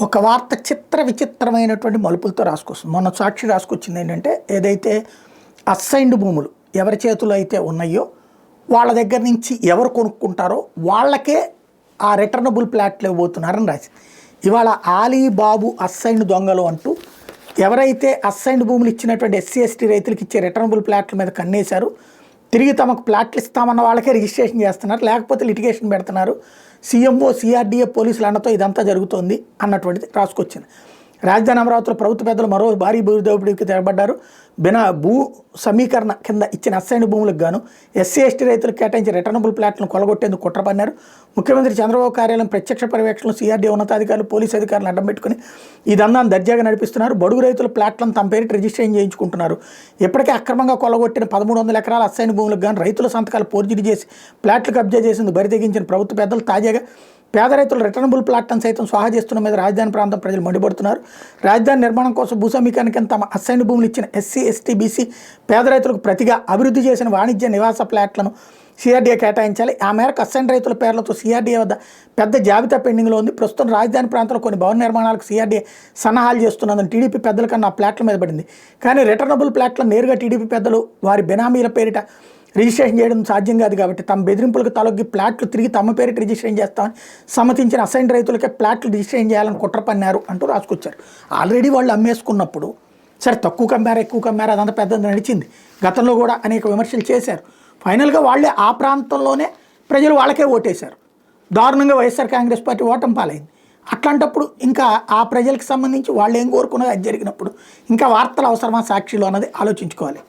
ఒక వార్త చిత్ర విచిత్రమైనటువంటి మలుపులతో రాసుకొస్తుంది. మొన్న సాక్షి రాసుకొచ్చింది ఏంటంటే, ఏదైతే అసైన్డ్ భూములు ఎవరి చేతుల్లో అయితే ఉన్నాయో వాళ్ళ దగ్గర నుంచి ఎవరు కొనుక్కుంటారో వాళ్ళకే ఆ రిటర్నబుల్ ప్లాట్లు ఇవ్వబోతున్నారని రాసి, ఇవాళ ఆలీ బాబు అసైన్డ్ దొంగలు అంటూ ఎవరైతే అసైన్డ్ భూములు ఇచ్చినటువంటి ఎస్సీ ఎస్టీ రైతులకు ఇచ్చే రిటర్నబుల్ ప్లాట్ల మీద కన్నేశారు, తిరిగి తమకు ప్లాట్లు ఇస్తామన్న వాళ్ళకే రిజిస్ట్రేషన్ చేస్తున్నారు, లేకపోతే లిటిగేషన్ పెడుతున్నారు, సీఎంఓ సిఆర్డీఏ పోలీసుల అండతో ఇదంతా జరుగుతోంది అన్నటువంటిది రాసుకొచ్చింది. రాజధాని అమరావతిలో ప్రభుత్వ పెద్దలు మరో భారీ భూదోపిడీకి తెరబడ్డారు. భూ సమీకరణ కింద ఇచ్చిన అసైన్డ్ భూములకు గాను ఎస్సీ ఎస్టీ రైతులకు కేటాయించి రిటర్నబుల్ ప్లాట్లను కొలగొట్టేందుకు కుట్ర పన్నారు. ముఖ్యమంత్రి చంద్రబాబు కార్యాలయం ప్రత్యక్ష పర్యవేక్షణలో సిఆర్డీఏ ఉన్నతాధికారులు పోలీసు అధికారులను అడ్డం పెట్టుకుని ఈ దందాన్ని దర్జాగా నడిపిస్తున్నారు. బడుగు రైతుల ప్లాట్లను తమ పేరిట రిజిస్ట్రేషన్ చేయించుకుంటున్నారు. ఇప్పటికే అక్రమంగా కొలగొట్టిన 1300 ఎకరాల అసైన్డ్ భూములకు గాను రైతుల సంతకాలు ఫోర్జరీ చేసి ప్లాట్లు కబ్జా చేసింది బరితెగించిన ప్రభుత్వ పెద్దలు తాజాగా పేద రైతులు రిటర్నబుల్ ప్లాట్లను సైతం స్వాహా చేస్తున్న మీద రాజధాని ప్రాంతం ప్రజలు మండిపడుతున్నారు. రాజధాని నిర్మాణం కోసం భూ సమీకరణ కింద తమ అసైన్డ్ భూములు ఇచ్చిన ఎస్సీ ఎస్టీ బీసీ పేద రైతులకు ప్రతిగా అభివృద్ధి చేసిన వాణిజ్య నివాస ప్లాట్లను సిఆర్డీఏ కేటాయించాలి. ఆ మేరకు అసైన్డ్ రైతుల పేర్లతో సిఆర్డీఏ వద్ద పెద్ద జాబితా పెండింగ్లో ఉంది. ప్రస్తుతం రాజధాని ప్రాంతంలో కొన్ని భవన నిర్మాణాలకు సిఆర్డీఏ సన్నాహాలు చేస్తున్నదని టీడీపీ పెద్దల కన్నా ఆ ప్లాట్ల మీద పడింది. కానీ రిటర్నబుల్ ప్లాట్లను నేరుగా టీడీపీ పెద్దలు వారి బెనామీల పేరిట రిజిస్ట్రేషన్ చేయడం సాధ్యం కాదు కాబట్టి తమ బెదిరింపులకు తలొగ్గి ప్లాట్లు తిరిగి తమ పేరిట రిజిస్ట్రేషన్ చేస్తామని సమ్మతించిన అసైన్డ్ రైతులకే ప్లాట్లు రిజిస్ట్రేషన్ చేయాలని కుట్ర పన్నారు అంటూ రాసుకొచ్చారు. ఆల్రెడీ వాళ్ళు అమ్మేసుకున్నప్పుడు సరే తక్కువ కమ్మారా ఎక్కువ కమ్మారా అదంతా పెద్దది నడిచింది. గతంలో కూడా అనేక విమర్శలు చేశారు. ఫైనల్గా వాళ్ళే ఆ ప్రాంతంలోనే ప్రజలు వాళ్ళకే ఓటేశారు. దారుణంగా వైఎస్ఆర్ కాంగ్రెస్ పార్టీ ఓటమి పాలైంది. అట్లాంటప్పుడు ఇంకా ఆ ప్రజలకు సంబంధించి వాళ్ళు ఏం కోరుకున్నది అది జరిగినప్పుడు ఇంకా వార్తలు అవసరమా సాక్షిలో అన్నది ఆలోచించుకోవాలి.